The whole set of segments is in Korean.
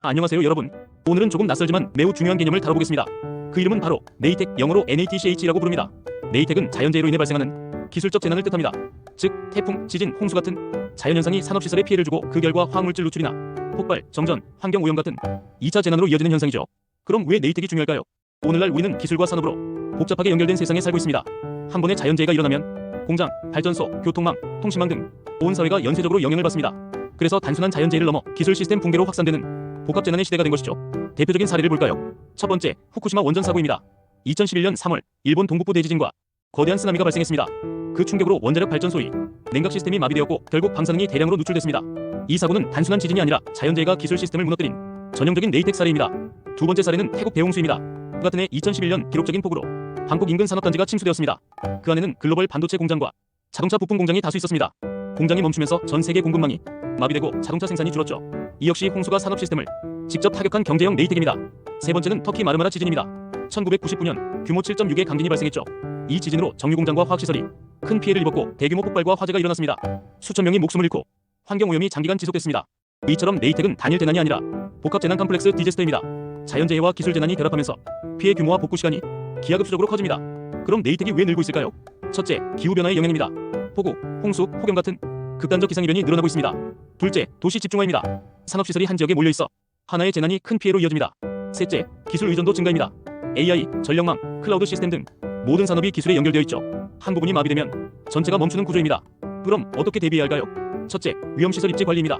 안녕하세요 여러분. 오늘은 조금 낯설지만 매우 중요한 개념을 다뤄보겠습니다. 그 이름은 바로 네이텍, 영어로 NATCH라고 부릅니다. 네이텍은 자연재해로 인해 발생하는 기술적 재난을 뜻합니다. 즉 태풍, 지진, 홍수 같은 자연현상이 산업시설에 피해를 주고 그 결과 화학물질 누출이나 폭발, 정전, 환경오염 같은 2차 재난으로 이어지는 현상이죠. 그럼 왜 네이텍이 중요할까요? 오늘날 우리는 기술과 산업으로 복잡하게 연결된 세상에 살고 있습니다. 한 번의 자연재해가 일어나면 공장, 발전소, 교통망, 통신망 등 온 사회가 연쇄적으로 영향을 받습니다. 그래서 단순한 자연재해를 넘어 기술 시스템 붕괴로 확산되는 복합재난의 시대가 된 것이죠. 대표적인 사례를 볼까요? 첫 번째, 후쿠시마 원전 사고입니다. 2011년 3월 일본 동북부 대지진과 거대한 쓰나미가 발생했습니다. 그 충격으로 원자력 발전소의 냉각 시스템이 마비되었고 결국 방사능이 대량으로 누출됐습니다. 이 사고는 단순한 지진이 아니라 자연재해가 기술 시스템을 무너뜨린 전형적인 네이텍 사례입니다. 두 번째 사례는 태국 대홍수입니다. 같은 해 2011년 기록적인 폭우로 방콕 인근 산업단지가 침수되었습니다. 그 안에는 글로벌 반도체 공장과 자동차 부품 공장이 다수 있었습니다. 공장이 멈추면서 전 세계 공급망이 마비되고 자동차 생산이 줄었죠. 이 역시 홍수가 산업 시스템을 직접 타격한 경제형 네이텍입니다. 세 번째는 터키 마르마라 지진입니다. 1999년 규모 7.6의 강진이 발생했죠. 이 지진으로 정유 공장과 화학시설이 큰 피해를 입었고 대규모 폭발과 화재가 일어났습니다. 수천 명이 목숨을 잃고 환경오염이 장기간 지속됐습니다. 이처럼 네이텍은 단일 재난이 아니라 복합재난 컴플렉스 디제스터입니다. 자연재해와 기술재난이 결합하면서 피해 규모와 복구 시간이 기하급수적으로 커집니다. 그럼 네이텍이 왜 늘고 있을까요? 첫째, 기후변화의 영향입니다. 폭우, 홍수, 폭염 같은 극단적 기상이변이 늘어나고 있습니다. 둘째, 도시 집중화입니다. 산업시설이 한 지역에 몰려있어 하나의 재난이 큰 피해로 이어집니다. 셋째, 기술 의존도 증가입니다. AI, 전력망, 클라우드 시스템 등 모든 산업이 기술에 연결되어 있죠. 한 부분이 마비되면 전체가 멈추는 구조입니다. 그럼 어떻게 대비해야 할까요? 첫째, 위험시설 입지 관리입니다.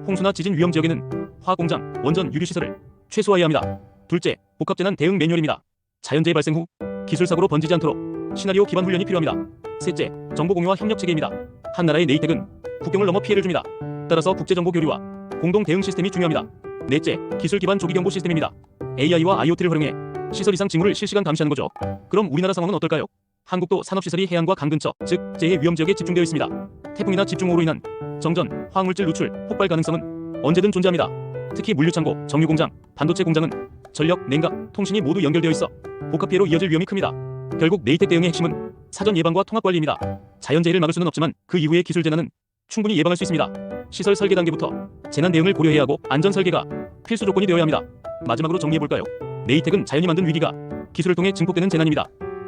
홍수나 지진 위험 지역에는 화공장, 원전, 유류시설을 최소화해야 합니다. 둘째, 복합재난 대응 매뉴얼입니다. 자연재해 발생 후 기술사고로 번지지 않도록 시나리오 기반 훈련이 필요합니다. 셋째, 정보 공유와 협력 체계입니다. 한 나라의 네이텍은 국경을 넘어 피해를 줍니다. 따라서 국제정보 교류와 공동 대응 시스템이 중요합니다. 넷째, 기술 기반 조기 경보 시스템입니다. AI와 IoT를 활용해 시설 이상 징후를 실시간 감시하는 거죠. 그럼 우리나라 상황은 어떨까요? 한국도 산업시설이 해안과 강 근처, 즉 재해 위험 지역에 집중되어 있습니다. 태풍이나 집중호우로 인한 정전, 화학물질 누출, 폭발 가능성은 언제든 존재합니다. 특히 물류창고, 정유공장, 반도체 공장은 전력, 냉각, 통신이 모두 연결되어 있어 복합 피해로 이어질 위험이 큽니다. 결국 네이텍 대응의 핵심은 사전 예방과 통합 관리입니다. 자연재해를 막을 수는 없지만 그 이후의 기술 재난은 충분히 예방할 수 있습니다. 시설 설계 단계부터 재난 대응을 고려해야 하고 안전 설계가 필수 조건이 되어야 합니다. 마지막으로 정리해볼까요? 네이텍은 자연이 만든 위기가 기술을 통해 증폭되는 재난입니다.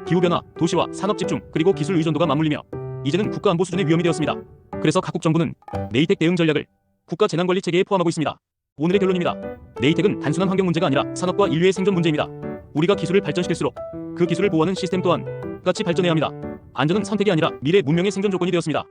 기후변화, 도시화, 산업 집중, 그리고 기술 의존도가 맞물리며 이제는 국가 안보 수준의 위험이 되었습니다. 그래서 각국 정부는 네이텍 대응 전략을 국가 재난관리 체계에 포함하고 있습니다. 오늘의 결론입니다. 네이텍은 단순한 환경 문제가 아니라 산업과 인류의 생존 문제입니다. 우리가 기술을 발전시킬수록 그 기술을 보호하는 시스템 또한 같이 발전해야 합니다. 안전은 선택이 아니라 미래 문명의 생존 조건이 되었습니다.